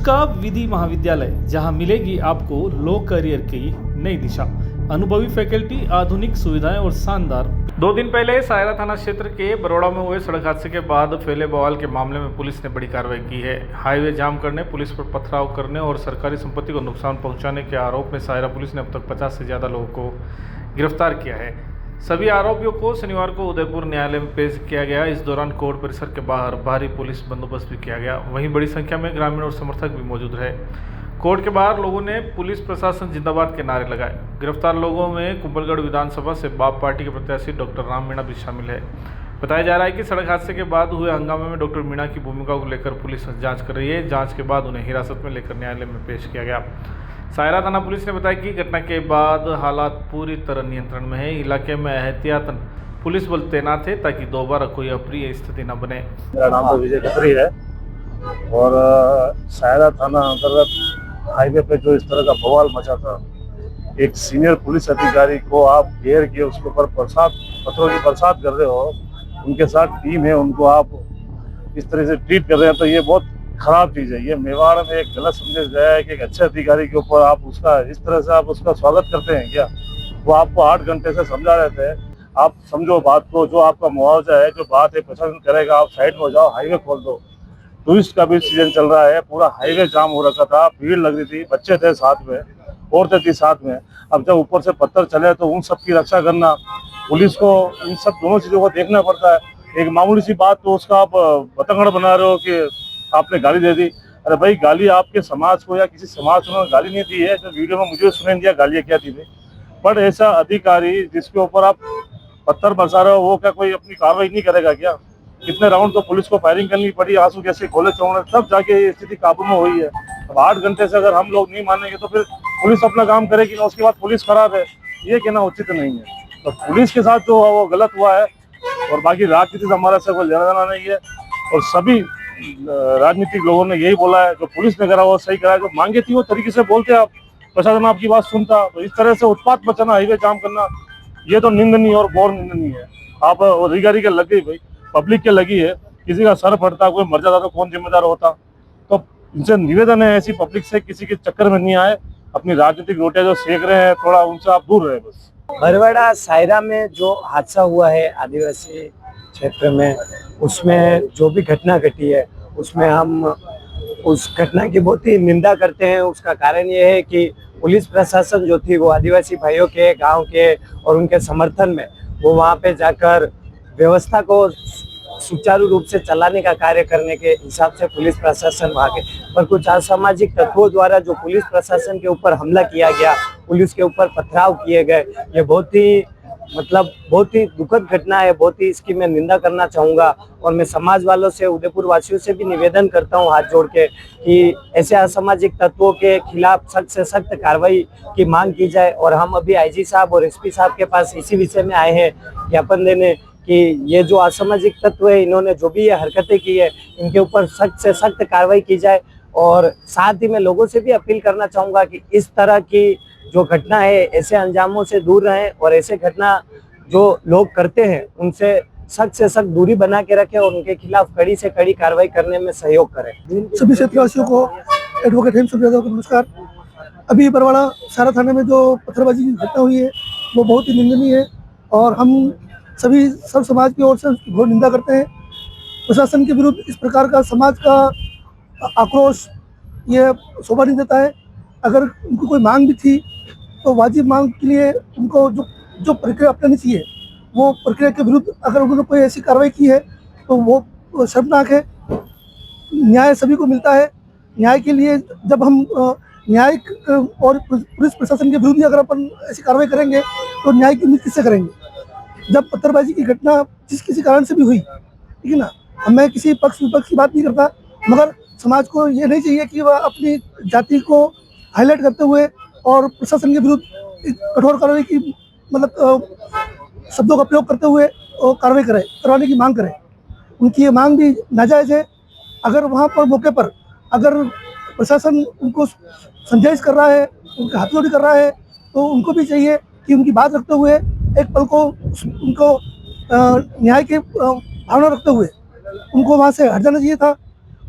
का विधि महाविद्यालय, जहां मिलेगी आपको लॉ करियर की नई दिशा, अनुभवी फैकल्टी, आधुनिक सुविधाएं और शानदार। 2 दिन पहले सायरा थाना क्षेत्र के बरोड़ा में हुए सड़क हादसे के बाद फैले बवाल के मामले में पुलिस ने बड़ी कार्रवाई की है। हाईवे जाम करने, पुलिस पर पथराव करने और सरकारी संपत्ति को नुकसान पहुंचाने के आरोप में सायरा पुलिस ने अब तक 50 से ज़्यादा लोगों को गिरफ्तार किया है। सभी आरोपियों को शनिवार को उदयपुर न्यायालय में पेश किया गया। इस दौरान कोर्ट परिसर के बाहर भारी पुलिस बंदोबस्त भी किया गया। वहीं बड़ी संख्या में ग्रामीण और समर्थक भी मौजूद रहे। कोर्ट के बाहर लोगों ने पुलिस प्रशासन जिंदाबाद के नारे लगाए। गिरफ्तार लोगों में कुंभलगढ़ विधानसभा से बाप पार्टी के प्रत्याशी डॉक्टर राम मीणा भी शामिल है। बताया जा रहा है कि सड़क हादसे के बाद हुए हंगामे में डॉक्टर मीणा की भूमिका को लेकर पुलिस जांच कर रही है। जांच के बाद उन्हें हिरासत में लेकर न्यायालय में पेश किया गया। सायरा थाना पुलिस ने बताया कि घटना के बाद हालात पूरी तरह नियंत्रण में है। इलाके में एहतियातन पुलिस बल तैनात है ताकि दोबारा कोई अप्रिय स्थिति न बने। मेरा नाम तो विजय खत्री है और सायरा थाना अंतर्गत हाईवे पे जो इस तरह का बवाल मचा था, एक सीनियर पुलिस अधिकारी को आप घेर के उसके ऊपर पत्थरों की बरसात कर रहे हो, उनके साथ टीम है, उनको आप इस तरह से ट्रीट कर रहे हैं, तो ये बहुत खराब चीज़ है। ये मेवाड़ में एक गलत समझा गया है कि एक अच्छे अधिकारी के ऊपर आप उसका इस तरह से आप उसका स्वागत करते हैं क्या? वो आपको 8 घंटे से समझा रहे थे, आप समझो बात को, जो आपका मुआवजा है, जो बात है प्रशासन करेगा, आप साइड में हो जाओ, हाईवे खोल दो। टूरिस्ट का भी सीजन चल रहा है, पूरा हाईवे जाम हो रखा था, भीड़ लग रही थी, बच्चे थे साथ में, औरतें थी साथ में। अब जब ऊपर से पत्थर चले तो उन सब की रक्षा करना, पुलिस को इन सब दोनों चीज़ों को देखना पड़ता है। एक मामूली सी बात तो उसका आप बतंगड़ बना रहे हो कि आपने गाली दे दी। अरे भाई, गाली आपके समाज को या किसी समाज को गाली नहीं दी है। जो वीडियो में मुझे सुनाई दिया गालियाँ क्या थी, पर ऐसा अधिकारी जिसके ऊपर आप पत्थर बरसा रहे हो, वो क्या कोई अपनी कार्रवाई नहीं करेगा क्या? कितने राउंड तो पुलिस को फायरिंग करनी पड़ी, आंसू कैसे खोले चौड़े, तब जाके ये स्थिति काबू में हुई है। अब 8 घंटे से अगर हम लोग नहीं मानेंगे तो फिर पुलिस अपना काम करेगी ना, उसके बाद पुलिस खराब है, ये कहना उचित नहीं है। तो पुलिस के साथ जो वो गलत हुआ है, और बाकी राजनीति से हमारा से कोई लेना देना नहीं है। और सभी राजनीतिक लोगों ने यही बोला है, जो पुलिस ने करा वो सही करा है, जो मांगे थी वो तरीके से बोलते आप, प्रशासन आपकी बात सुनता। तो इस तरह से उत्पात मचाना, हाईवे जाम करना, ये तो निंदनीय और घोर निंदनीय है। आप अधिकारी के लग गई भाई, पब्लिक के लगी है, किसी का सर फटता, कोई मर जाता तो कौन जिम्मेदार होता? तो इनसे निवेदन है, ऐसी पब्लिक से किसी के चक्कर में नहीं आए। अपनी राजनीतिक रोटियां जो सेक रहे हैं, थोड़ा उनसे आप दूर रहे बस। बरवाड़ा सायरा में जो हादसा हुआ है आदिवासी क्षेत्र में, उसमें जो भी घटना घटी है, उसमें हम उस घटना की बहुत ही निंदा करते हैं। उसका कारण ये है कि पुलिस प्रशासन जो थी वो आदिवासी भाइयों के, गांव के और उनके समर्थन में वो वहां पे जाकर व्यवस्था को सुचारू रूप से चलाने का कार्य करने के हिसाब से पुलिस प्रशासन वहां के, पर कुछ असामाजिक तत्वों द्वारा जो पुलिस प्रशासन के ऊपर हमला किया गया, पुलिस के ऊपर पथराव किए गए, ये बहुत ही दुखद घटना है। बहुत ही इसकी मैं निंदा करना चाहूँगा और मैं समाज वालों से, उदयपुर वासियों से भी निवेदन करता हूँ हाथ जोड़ के कि ऐसे असामाजिक तत्वों के खिलाफ सख्त से सख्त कार्रवाई की मांग की जाए। और हम अभी आईजी साहब और एसपी साहब के पास इसी विषय में आए हैं ज्ञापन देने कि ये जो असामाजिक तत्व है, इन्होंने जो भी ये हरकतें की है, इनके ऊपर सख्त से सख्त कार्रवाई की जाए। और साथ ही मैं लोगों से भी अपील करना चाहूँगा कि इस तरह की जो घटना है, ऐसे अंजामों से दूर रहें और ऐसे घटना जो लोग करते हैं उनसे सख्त से सख्त दूरी बना के रखें और उनके खिलाफ कड़ी से कड़ी कार्रवाई करने में सहयोग करें। सभी क्षेत्रवासियों को एडवोकेट हेमचंद यादव का नमस्कार। अभी बरवाड़ा सायरा थाने में जो पत्थरबाजी की घटना हुई है वो बहुत ही निंदनीय है और हम सभी सब समाज की ओर से उसकी घोर निंदा करते हैं। प्रशासन के विरुद्ध इस प्रकार का समाज का आक्रोश ये शोभा नहीं देता है। अगर उनको कोई मांग भी थी तो वाजिब मांग के लिए उनको जो प्रक्रिया अपनानी चाहिए, वो प्रक्रिया के विरुद्ध अगर उन्होंने कोई ऐसी कार्रवाई की है तो वो शर्मनाक है। न्याय सभी को मिलता है। न्याय के लिए जब हम न्यायिक और पुलिस प्रशासन के विरुद्ध ही अगर अपन ऐसी कार्रवाई करेंगे तो न्याय की उम्मीद किससे करेंगे? जब पत्थरबाजी की घटना जिस किसी कारण से भी हुई, ठीक है ना, मैं किसी पक्ष विपक्ष की बात नहीं करता, मगर समाज को ये नहीं चाहिए कि वह अपनी जाति को हाईलाइट करते हुए और प्रशासन के विरुद्ध कठोर कार्रवाई की शब्दों का प्रयोग करते हुए कार्रवाई करवाने की मांग करें। उनकी ये मांग भी नाजायज़ है। अगर वहाँ पर मौके पर अगर प्रशासन उनको संदेश कर रहा है, उनके हाथजोड़ी कर रहा है, तो उनको भी चाहिए कि उनकी बात रखते हुए एक पल को उनको न्याय की भावना रखते हुए उनको वहाँ से हट जाना चाहिए था।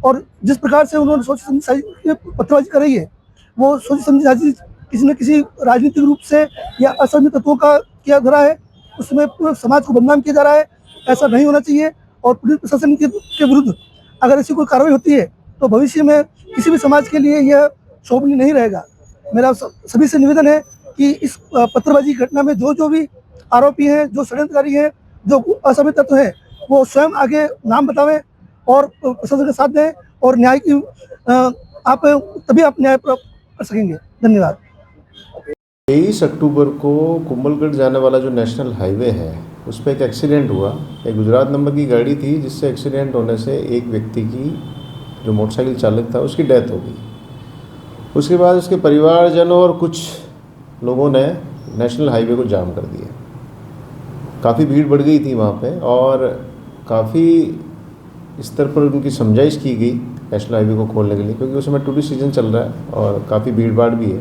और जिस प्रकार से उन्होंने सोच समझी पत्थरबाजी कर रही है, वो सोच समझी किसी न किसी राजनीतिक रूप से या असंगठित तत्वों का किया धरा है, उसमें पूरे समाज को बदनाम किया जा रहा है। ऐसा नहीं होना चाहिए और पुलिस प्रशासन के विरुद्ध अगर ऐसी कोई कार्रवाई होती है तो भविष्य में किसी भी समाज के लिए यह शोभनीय नहीं रहेगा। मेरा सभी से निवेदन है कि इस पत्थरबाजी घटना में जो भी आरोपी हैं, जो षड्यंत्रकारी हैं, जो असंगठित तत्व हैं, वो स्वयं आगे नाम बतावें और प्रशासन का साथ दें और न्याय की तभी आप न्याय प्राप्त कर सकेंगे। धन्यवाद। 23 अक्टूबर को कुंभलगढ़ जाने वाला जो नेशनल हाईवे है उस पर एक एक्सीडेंट हुआ। एक गुजरात नंबर की गाड़ी थी जिससे एक्सीडेंट होने से एक व्यक्ति की, जो मोटरसाइकिल चालक था, उसकी डेथ हो गई। उसके बाद उसके परिवारजनों और कुछ लोगों ने नेशनल हाईवे को जाम कर दिया। काफ़ी भीड़ बढ़ गई थी वहाँ पे और काफ़ी स्तर पर उनकी समझाइश की गई नेशनल हाईवे को खोलने के लिए, क्योंकि उस समय टूरिस्ट सीजन चल रहा है और काफ़ी भीड़ भाड़ भी है।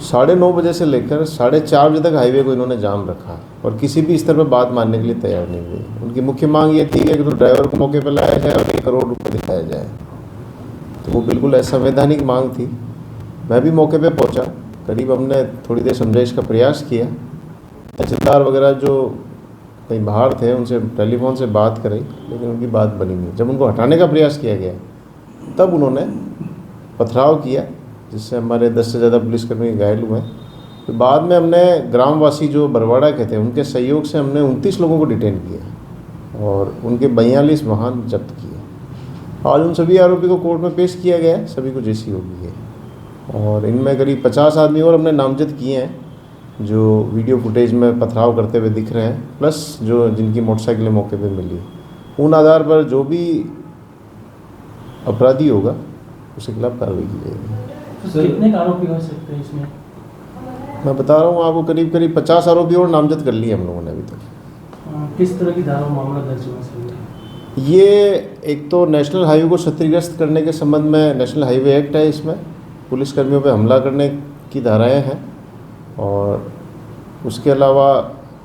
9:30 बजे से लेकर 4:30 बजे तक हाईवे को इन्होंने जाम रखा और किसी भी स्तर पर बात मानने के लिए तैयार नहीं हुए। उनकी मुख्य मांग ये थी कि तो ड्राइवर को मौके पर लाया जाए और 1 करोड़ रुपये दिखाया जाए। तो वो बिल्कुल असंवैधानिक मांग थी। मैं भी मौके पे पहुंचा, करीब हमने थोड़ी देर समझाइश का प्रयास किया। तहसीलदार वगैरह जो कहीं बाहर थे उनसे टेलीफोन से बात करी, लेकिन उनकी बात बनी नहीं। जब उनको हटाने का प्रयास किया गया तब उन्होंने पथराव किया, जिससे हमारे 10 से ज़्यादा पुलिसकर्मी घायल हुए। तो बाद में हमने ग्रामवासी जो बरवाड़ा के थे उनके सहयोग से हमने 29 लोगों को डिटेन किया और उनके 42 वाहन जब्त किए। आज उन सभी आरोपी को कोर्ट में पेश किया गया है, सभी को जेसी हो गई है और इनमें करीब 50 आदमी और हमने नामजद किए हैं जो वीडियो फुटेज में पथराव करते हुए दिख रहे हैं, प्लस जो जिनकी मोटरसाइकिलें मौके पे मिली। उन आधार पर जो भी अपराधी होगा उसके खिलाफ कार्रवाई की जाएगी। तो कितने आरोपी हो सकते हैं इसमें? मैं बता रहा हूँ आपको, करीब 50 आरोपी और नामजद कर लिए हम लोगों ने अभी तक। किस तरह की धारा मामला दर्ज हुआ सर? ये एक तो नेशनल हाईवे को क्षतिग्रस्त करने के संबंध में नेशनल हाईवे एक्ट है, इसमें पुलिसकर्मियों पर हमला करने की धाराएं हैं और उसके अलावा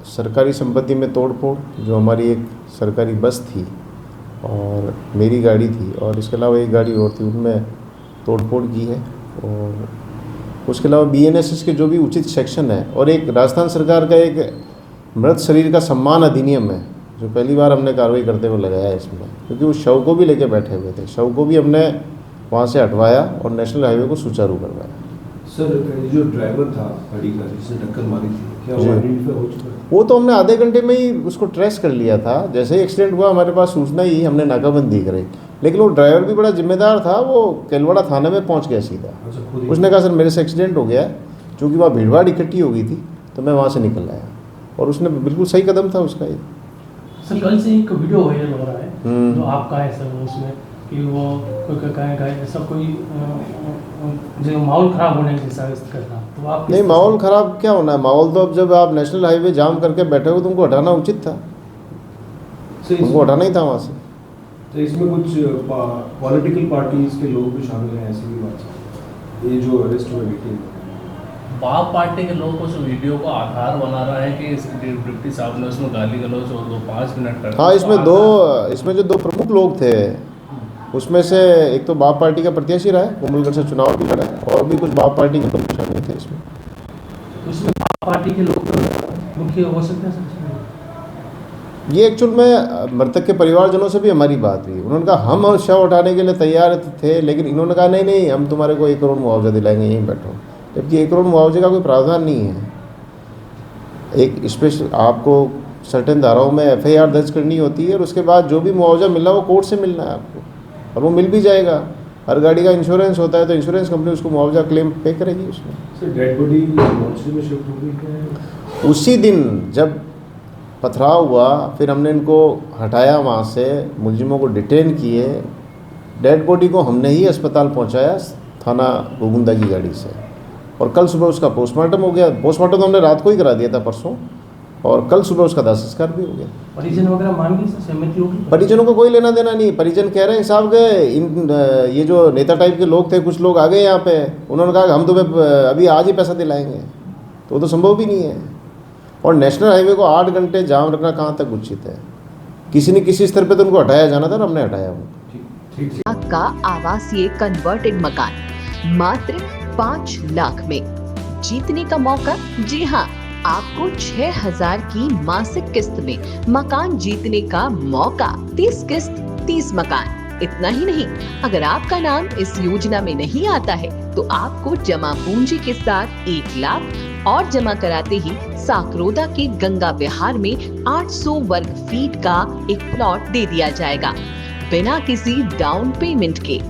सरकारी संपत्ति में तोड़फोड़, जो हमारी एक सरकारी बस थी और मेरी गाड़ी थी और इसके अलावा एक गाड़ी और थी, उनमें तोड़फोड़ की है। और उसके अलावा BNSS के जो भी उचित सेक्शन है और एक राजस्थान सरकार का एक मृत शरीर का सम्मान अधिनियम है जो पहली बार हमने कार्रवाई करते हुए लगाया है इसमें, क्योंकि उस शव को भी लेके बैठे हुए थे। शव को भी हमने वहाँ से हटवाया और नेशनल हाईवे को सुचारू करवाया। सर, जो ड्राइवर था गाड़ी का जिसने टक्कर मारी थी, क्या वो आइडेंटिफाई हो चुका है? वो तो हमने आधे घंटे में ही उसको ट्रेस कर लिया था। जैसे ही एक्सीडेंट हुआ हमारे पास सूचना ही, हमने नाकाबंदी करी, लेकिन वो ड्राइवर भी बड़ा जिम्मेदार था। वो केलवाड़ा थाने में पहुंच गया सीधा। उसने कहा सर मेरे से एक्सीडेंट हो गया है, चूँकि वहाँ भीड़ भाड़ इकट्ठी हो गई थी तो मैं वहाँ से निकल आया और उसने बिल्कुल सही कदम था उसका। ये सर कल से एक वीडियो वायरल हो रहा है जो आपका है सर, उसमें कि वो कोई कहेगा ऐसा कोई जो माहौल खराब होने जैसा करना, तो आप नहीं, माहौल ख़राब क्या होना है? माहौल तो अब जब आप नेशनल हाईवे जाम करके बैठे हो तुमको हटाना उचित था, तुमको हटाना ही था वहाँ से। तो इसमें कुछ पॉलिटिकल पार्टीज के लोग भी शामिल हैं, ऐसी भी बात है? ये जो अरेस्ट हुए व्यक्ति बाप पार्टी के लोग उस वीडियो को आधार बना रहा है कि इस डिप्टी साहब ने उसमें गाली गलौज और 5 मिनट तक। हाँ, इसमें जो 2 प्रमुख लोग थे उसमें से एक तो बाप पार्टी का प्रत्याशी रहा है, कुंभलगढ़ से चुनाव भी लड़ा है और भी कुछ बाप पार्टी के लोग शामिल थे इसमें। उसमें बाप पार्टी के लोग मुख्य हो सकते हैं सर? ये एक्चुअल में मृतक के परिवारजनों से भी हमारी बात हुई। उन्होंने कहा हम शव उठाने के लिए तैयार थे, लेकिन इन्होंने कहा नहीं नहीं हम तुम्हारे को 1 करोड़ मुआवजा दिलाएंगे, यहीं बैठो। जबकि 1 करोड़ मुआवजे का कोई प्रावधान नहीं है। एक स्पेशल आपको सर्टेन धाराओं में FIR दर्ज करनी होती है और उसके बाद जो भी मुआवजा मिलना है वो कोर्ट से मिलना है आपको, और वो मिल भी जाएगा। हर गाड़ी का इंश्योरेंस होता है तो इंश्योरेंस कंपनी उसको मुआवजा क्लेम पे करेगी उसमें। सर डेड बॉडी मॉर्चरी में शिफ्ट हो गई है? उसी दिन जब पथराव हुआ फिर हमने इनको हटाया वहाँ से, मुलजिमों को डिटेन किए। डेड बॉडी को हमने ही अस्पताल पहुँचाया थाना गोगुंदा की गाड़ी से, और कल सुबह उसका पोस्टमार्टम हो गया। पोस्टमार्टम तो हमने रात को ही करा दिया था परसों, और कल सुबह उसका दाह संस्कार भी हो गया। परिजन वगैरह मान गए सर, सहमति होगी? परिजनों को कोई लेना देना नहीं। परिजन कह रहे हैं साहब के ये जो नेता टाइप के लोग थे, कुछ लोग आ गए यहाँ पे, उन्होंने कहा हम तुम्हें अभी आज ही पैसा दिलाएंगे, तो वो तो संभव भी नहीं है। और नेशनल हाईवे को 8 घंटे जाम रखना कहाँ तक उचित है? किसी न किसी स्तर पर तो उनको हटाया जाना था, हमने हटाया उनको। ठीक का आवासीय कन्वर्टेड मकान मात्र 5 लाख में। जीतने का मौका, जी हाँ, आपको 6,000 की मासिक किस्त में मकान जीतने का मौका। 30 किस्त 30 मकान। इतना ही नहीं, अगर आपका नाम इस योजना में नहीं आता है तो आपको जमा पूंजी के साथ 1 लाख और जमा कराते ही साकरोदा के गंगा विहार में 800 वर्ग फीट का एक प्लॉट दे दिया जाएगा बिना किसी डाउन पेमेंट के।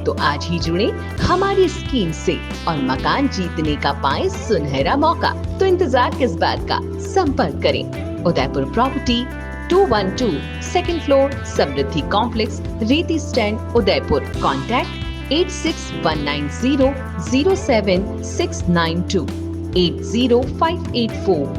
तो आज ही जुड़े हमारी स्कीम से और मकान जीतने का पाएं सुनहरा मौका। तो इंतजार किस बात का, संपर्क करें उदयपुर प्रॉपर्टी 212 सेकंड फ्लोर समृद्धि कॉम्प्लेक्स, रेती स्टैंड, उदयपुर। कॉन्टैक्ट 8619007692 80584।